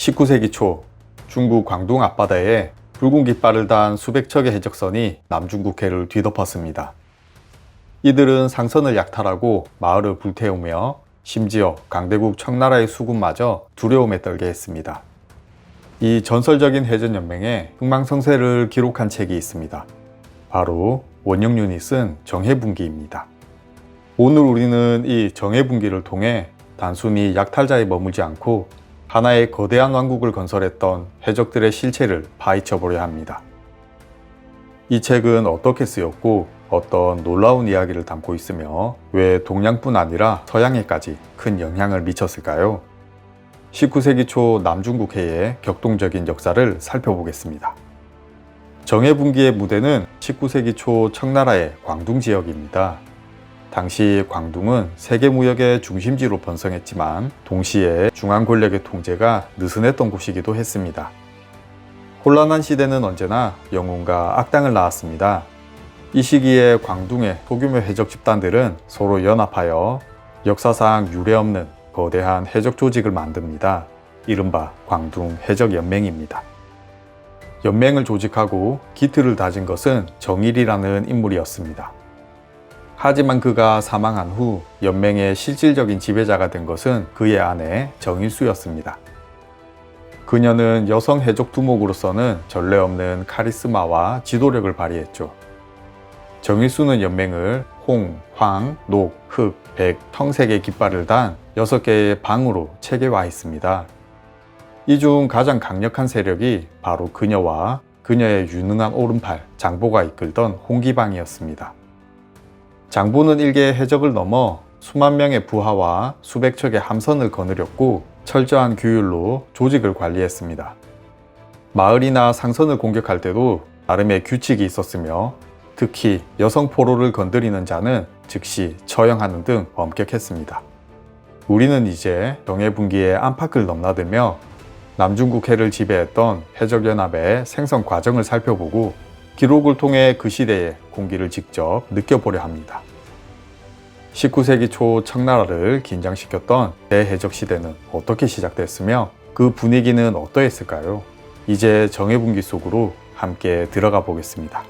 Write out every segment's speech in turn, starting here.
19세기 초 중국 광둥 앞바다에 붉은 깃발을 단 수백 척의 해적선이 남중국해를 뒤덮었습니다. 이들은 상선을 약탈하고 마을을 불태우며 심지어 강대국 청나라의 수군마저 두려움에 떨게 했습니다. 이 전설적인 해전연맹의 흥망성쇠를 기록한 책이 있습니다. 바로 원영륜이 쓴 정해분기입니다. 오늘 우리는 이 정해분기를 통해 단순히 약탈자에 머물지 않고 하나의 거대한 왕국을 건설했던 해적들의 실체를 파헤쳐 보려 합니다. 이 책은 어떻게 쓰였고 어떤 놀라운 이야기를 담고 있으며 왜 동양뿐 아니라 서양에까지 큰 영향을 미쳤을까요? 19세기 초 남중국해의 격동적인 역사를 살펴보겠습니다. 정해분기의 무대는 19세기 초 청나라의 광둥 지역입니다. 당시 광둥은 세계 무역의 중심지로 번성했지만 동시에 중앙 권력의 통제가 느슨했던 곳이기도 했습니다. 혼란한 시대는 언제나 영웅과 악당을 낳았습니다. 이 시기에 광둥의 소규모 해적 집단들은 서로 연합하여 역사상 유례없는 거대한 해적 조직을 만듭니다. 이른바 광둥 해적연맹입니다. 연맹을 조직하고 기틀을 다진 것은 정일이라는 인물이었습니다. 하지만 그가 사망한 후 연맹의 실질적인 지배자가 된 것은 그의 아내 정일수였습니다. 그녀는 여성 해적 두목으로서는 전례 없는 카리스마와 지도력을 발휘했죠. 정일수는 연맹을 홍, 황, 녹, 흑, 백, 청색의 깃발을 단 6개의 방으로 체계화했습니다. 이 중 가장 강력한 세력이 바로 그녀와 그녀의 유능한 오른팔 장보가 이끌던 홍기방이었습니다. 장보는 일개의 해적을 넘어 수만 명의 부하와 수백 척의 함선을 거느렸고 철저한 규율로 조직을 관리했습니다. 마을이나 상선을 공격할 때도 나름의 규칙이 있었으며 특히 여성 포로를 건드리는 자는 즉시 처형하는 등 엄격했습니다. 우리는 이제 정해분기의 안팎을 넘나들며 남중국해를 지배했던 해적연합의 생성 과정을 살펴보고 기록을 통해 그 시대의 공기를 직접 느껴보려 합니다. 19세기 초 청나라를 긴장시켰던 대해적 시대는 어떻게 시작됐으며 그 분위기는 어떠했을까요? 이제 정해분기 속으로 함께 들어가 보겠습니다.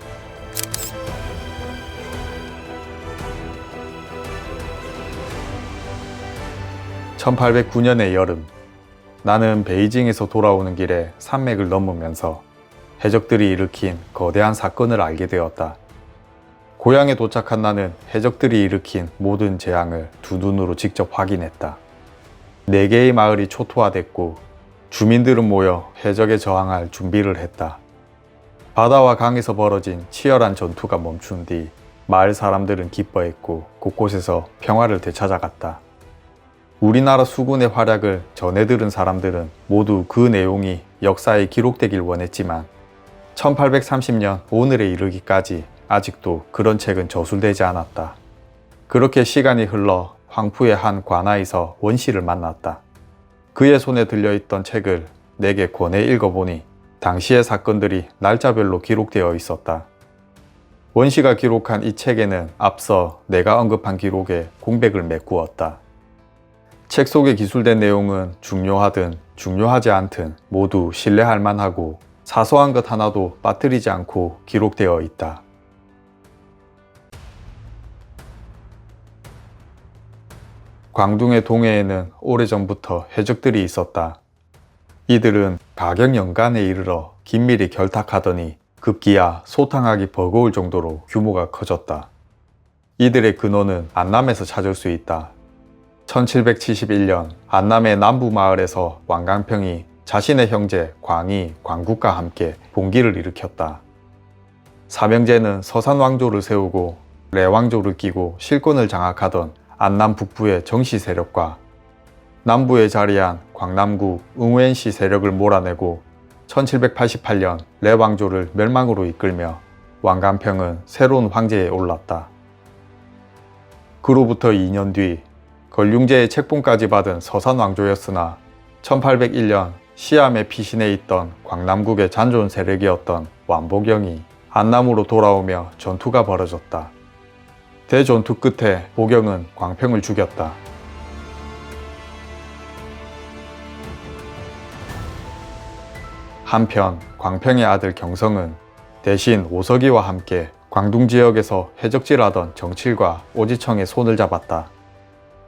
(1809년의) 여름, 나는 베이징에서 돌아오는 길에 산맥을 넘으면서 해적들이 일으킨 거대한 사건을 알게 되었다. 고향에 도착한 나는 해적들이 일으킨 모든 재앙을 두 눈으로 직접 확인했다. 4개의 마을이 초토화됐고 주민들은 모여 해적에 저항할 준비를 했다. 바다와 강에서 벌어진 치열한 전투가 멈춘 뒤 마을 사람들은 기뻐했고 곳곳에서 평화를 되찾아갔다. 우리나라 수군의 활약을 전해 들은 사람들은 모두 그 내용이 역사에 기록되길 원했지만 1830년 오늘에 이르기까지 아직도 그런 책은 저술되지 않았다. 그렇게 시간이 흘러 황푸의 한 관아에서 원씨를 만났다. 그의 손에 들려있던 책을 내게 권해 읽어보니 당시의 사건들이 날짜별로 기록되어 있었다. 원씨가 기록한 이 책에는 앞서 내가 언급한 기록에 공백을 메꾸었다. 책 속에 기술된 내용은 중요하든 중요하지 않든 모두 신뢰할 만하고 사소한 것 하나도 빠뜨리지 않고 기록되어 있다. 광둥의 동해에는 오래전부터 해적들이 있었다. 이들은 가격연간에 이르러 긴밀히 결탁하더니 급기야 소탕하기 버거울 정도로 규모가 커졌다. 이들의 근원은 안남에서 찾을 수 있다. 1771년 안남의 남부 마을에서 왕강평이 자신의 형제 광이, 광국과 함께 봉기를 일으켰다. 사명제는 서산 왕조를 세우고 레왕조를 끼고 실권을 장악하던 안남 북부의 정씨 세력과 남부에 자리한 광남국 응우엔씨 세력을 몰아내고 1788년 레왕조를 멸망으로 이끌며 왕강평은 새로운 황제에 올랐다. 그로부터 2년 뒤 걸륭제의 책봉까지 받은 서산 왕조였으나 1801년 시암의 피신해 있던 광남국의 잔존 세력이었던 완보경이 안남으로 돌아오며 전투가 벌어졌다. 대전투 끝에 보경은 광평을 죽였다. 한편 광평의 아들 경성은 대신 오석이와 함께 광둥 지역에서 해적질하던 정칠과 오지청의 손을 잡았다.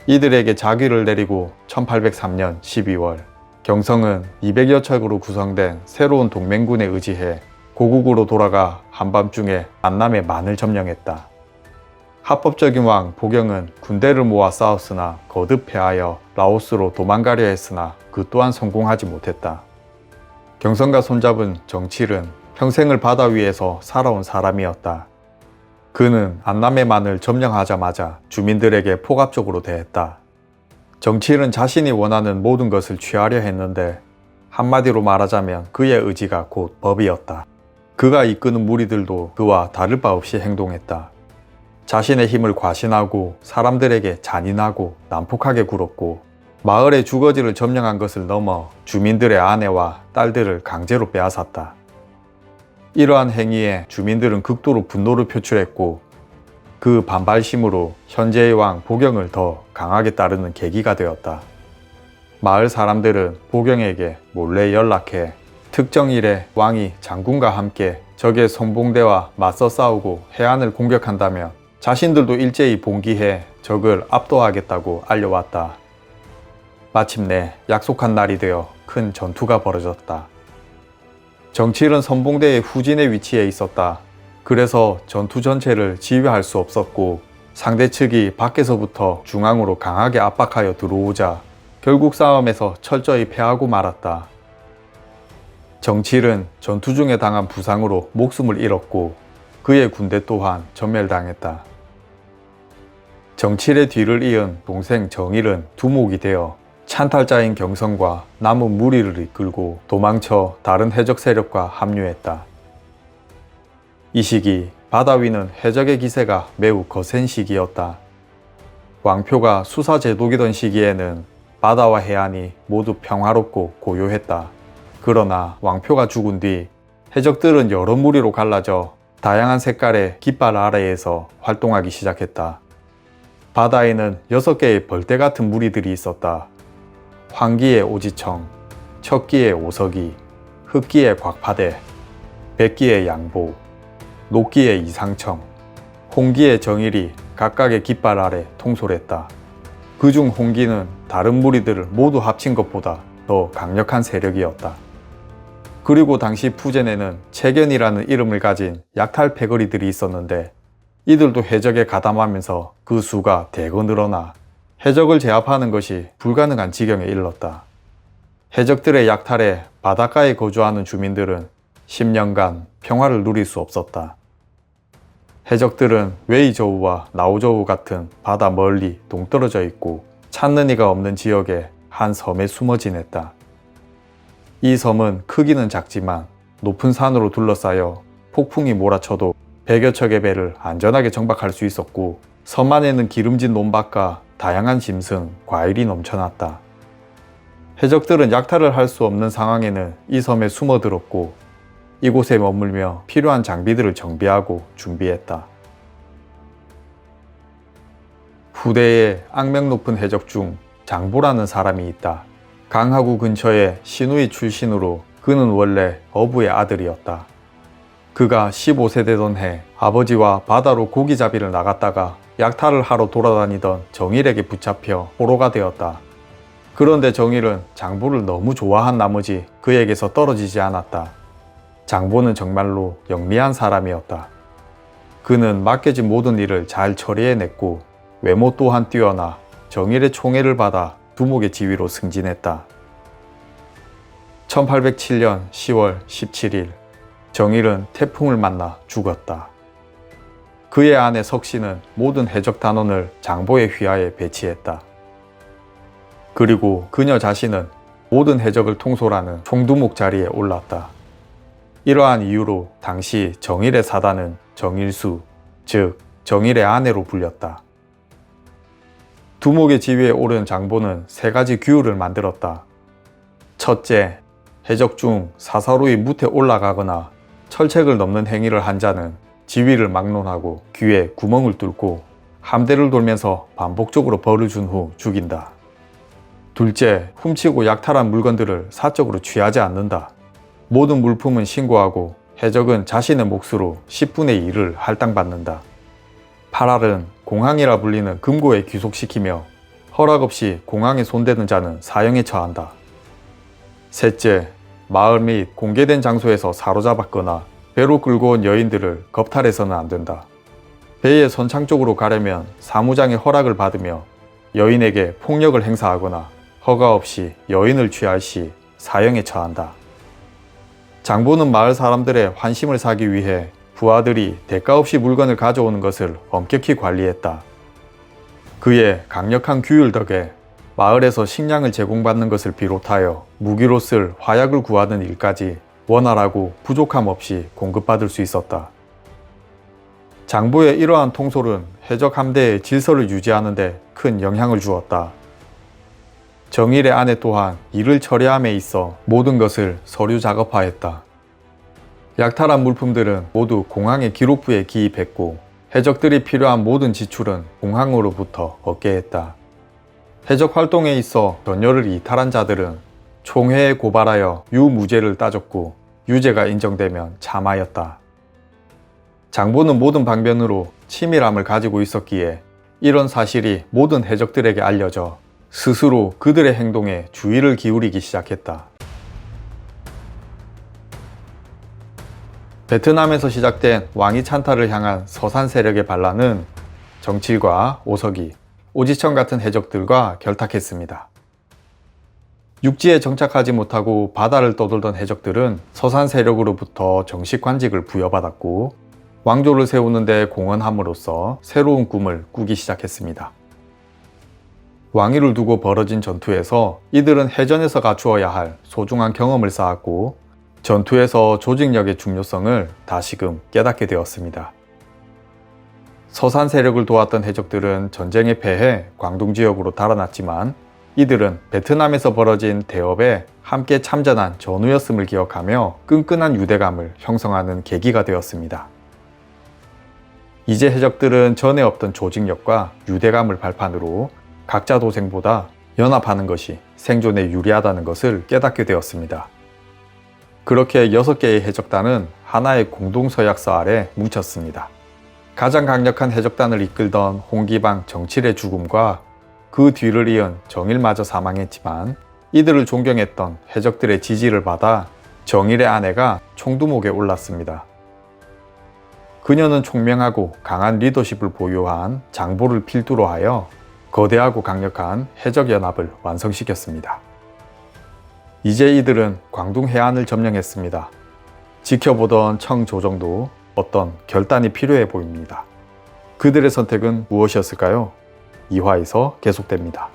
이들에게 자귀를 내리고 1803년 12월 경성은 200여 척으로 구성된 새로운 동맹군에 의지해 고국으로 돌아가 한밤중에 안남의 만을 점령했다. 합법적인 왕 보경은 군대를 모아 싸웠으나 거듭 패하여 라오스로 도망가려 했으나 그 또한 성공하지 못했다. 경성과 손잡은 정칠은 평생을 바다 위에서 살아온 사람이었다. 그는 안남의 만을 점령하자마자 주민들에게 폭압적으로 대했다. 정칠은 자신이 원하는 모든 것을 취하려 했는데 한마디로 말하자면 그의 의지가 곧 법이었다. 그가 이끄는 무리들도 그와 다를 바 없이 행동했다. 자신의 힘을 과신하고 사람들에게 잔인하고 난폭하게 굴었고 마을의 주거지를 점령한 것을 넘어 주민들의 아내와 딸들을 강제로 빼앗았다. 이러한 행위에 주민들은 극도로 분노를 표출했고 그 반발심으로 현재의 왕 보경을 더 강하게 따르는 계기가 되었다. 마을 사람들은 보경에게 몰래 연락해 특정일에 왕이 장군과 함께 적의 성봉대와 맞서 싸우고 해안을 공격한다면 자신들도 일제히 봉기해 적을 압도하겠다고 알려왔다. 마침내 약속한 날이 되어 큰 전투가 벌어졌다. 정칠은 선봉대의 후진의 위치에 있었다. 그래서 전투 전체를 지휘할 수 없었고 상대 측이 밖에서부터 중앙으로 강하게 압박하여 들어오자 결국 싸움에서 철저히 패하고 말았다. 정칠은 전투 중에 당한 부상으로 목숨을 잃었고 그의 군대 또한 전멸당했다. 정칠의 뒤를 이은 동생 정일은 두목이 되어 찬탈자인 경성과 남은 무리를 이끌고 도망쳐 다른 해적 세력과 합류했다. 이 시기 바다 위는 해적의 기세가 매우 거센 시기였다. 왕표가 수사 제독이던 시기에는 바다와 해안이 모두 평화롭고 고요했다. 그러나 왕표가 죽은 뒤 해적들은 여러 무리로 갈라져 다양한 색깔의 깃발 아래에서 활동하기 시작했다. 바다에는 6개의 벌떼 같은 무리들이 있었다. 황기의 오지청, 척기의 오석이, 흑기의 곽파대, 백기의 양보, 녹기의 이상청, 홍기의 정일이 각각의 깃발 아래 통솔했다. 그중 홍기는 다른 무리들을 모두 합친 것보다 더 강력한 세력이었다. 그리고 당시 푸젠에는 채견이라는 이름을 가진 약탈 패거리들이 있었는데 이들도 해적에 가담하면서 그 수가 대거 늘어나 해적을 제압하는 것이 불가능한 지경에 이르렀다. 해적들의 약탈에 바닷가에 거주하는 주민들은 10년간 평화를 누릴 수 없었다. 해적들은 웨이저우와 나우저우 같은 바다 멀리 동떨어져 있고 찾는 이가 없는 지역에 한 섬에 숨어 지냈다. 이 섬은 크기는 작지만 높은 산으로 둘러싸여 폭풍이 몰아쳐도 100여 척의 배를 안전하게 정박할 수 있었고 섬 안에는 기름진 논밭과 다양한 짐승, 과일이 넘쳐났다. 해적들은 약탈을 할 수 없는 상황에는 이 섬에 숨어들었고 이곳에 머물며 필요한 장비들을 정비하고 준비했다. 후대에 악명 높은 해적 중 장보라는 사람이 있다. 강하구 근처의 시누이 출신으로 그는 원래 어부의 아들이었다. 그가 15세 되던 해 아버지와 바다로 고기잡이를 나갔다가 약탈을 하러 돌아다니던 정일에게 붙잡혀 포로가 되었다. 그런데 정일은 장보를 너무 좋아한 나머지 그에게서 떨어지지 않았다. 장보는 정말로 영리한 사람이었다. 그는 맡겨진 모든 일을 잘 처리해냈고 외모 또한 뛰어나 정일의 총애를 받아 두목의 지위로 승진했다. 1807년 10월 17일 정일은 태풍을 만나 죽었다. 그의 아내 석씨는 모든 해적 단원을 장보의 휘하에 배치했다. 그리고 그녀 자신은 모든 해적을 통솔하는 총두목 자리에 올랐다. 이러한 이유로 당시 정일의 사단은 정일수, 즉 정일의 아내로 불렸다. 두목의 지위에 오른 장보는 3가지 규율을 만들었다. 첫째, 해적 중 사사로이 무태 올라가거나 철책을 넘는 행위를 한 자는 지위를 막론하고 귀에 구멍을 뚫고 함대를 돌면서 반복적으로 벌을 준 후 죽인다. 둘째, 훔치고 약탈한 물건들을 사적으로 취하지 않는다. 모든 물품은 신고하고 해적은 자신의 몫으로 10분의 1을 할당받는다. 8알은 공항이라 불리는 금고에 귀속시키며 허락 없이 공항에 손대는 자는 사형에 처한다. 셋째, 마을 및 공개된 장소에서 사로잡았거나 배로 끌고 온 여인들을 겁탈해서는 안 된다. 배의 선창 쪽으로 가려면 사무장의 허락을 받으며 여인에게 폭력을 행사하거나 허가 없이 여인을 취할 시 사형에 처한다. 장보는 마을 사람들의 환심을 사기 위해 부하들이 대가 없이 물건을 가져오는 것을 엄격히 관리했다. 그의 강력한 규율 덕에 마을에서 식량을 제공받는 것을 비롯하여 무기로 쓸 화약을 구하는 일까지 원활하고 부족함 없이 공급받을 수 있었다. 장보의 이러한 통솔은 해적 함대의 질서를 유지하는 데 큰 영향을 주었다. 정일의 아내 또한 일을 처리함에 있어 모든 것을 서류 작업화했다. 약탈한 물품들은 모두 공항의 기록부에 기입했고 해적들이 필요한 모든 지출은 공항으로부터 얻게 했다. 해적 활동에 있어 전열을 이탈한 자들은 총회에 고발하여 유무죄를 따졌고 유죄가 인정되면 참하였다. 장보는 모든 방면으로 치밀함을 가지고 있었기에 이런 사실이 모든 해적들에게 알려져 스스로 그들의 행동에 주의를 기울이기 시작했다. 베트남에서 시작된 왕위 찬탈을 향한 서산 세력의 반란은 정칠과 오석이, 오지천 같은 해적들과 결탁했습니다. 육지에 정착하지 못하고 바다를 떠돌던 해적들은 서산 세력으로부터 정식 관직을 부여받았고 왕조를 세우는 데 공헌함으로써 새로운 꿈을 꾸기 시작했습니다. 왕위를 두고 벌어진 전투에서 이들은 해전에서 갖추어야 할 소중한 경험을 쌓았고 전투에서 조직력의 중요성을 다시금 깨닫게 되었습니다. 서산 세력을 도왔던 해적들은 전쟁에 패해 광둥 지역으로 달아났지만 이들은 베트남에서 벌어진 대업에 함께 참전한 전우였음을 기억하며 끈끈한 유대감을 형성하는 계기가 되었습니다. 이제 해적들은 전에 없던 조직력과 유대감을 발판으로 각자 도생보다 연합하는 것이 생존에 유리하다는 것을 깨닫게 되었습니다. 그렇게 6개의 해적단은 하나의 공동서약서 아래 뭉쳤습니다. 가장 강력한 해적단을 이끌던 홍기방 정칠의 죽음과 그 뒤를 이은 정일마저 사망했지만 이들을 존경했던 해적들의 지지를 받아 정일의 아내가 총두목에 올랐습니다. 그녀는 총명하고 강한 리더십을 보유한 장보를 필두로 하여 거대하고 강력한 해적연합을 완성시켰습니다. 이제 이들은 광둥 해안을 점령했습니다. 지켜보던 청조정도 어떤 결단이 필요해 보입니다. 그들의 선택은 무엇이었을까요? 2화에서 계속됩니다.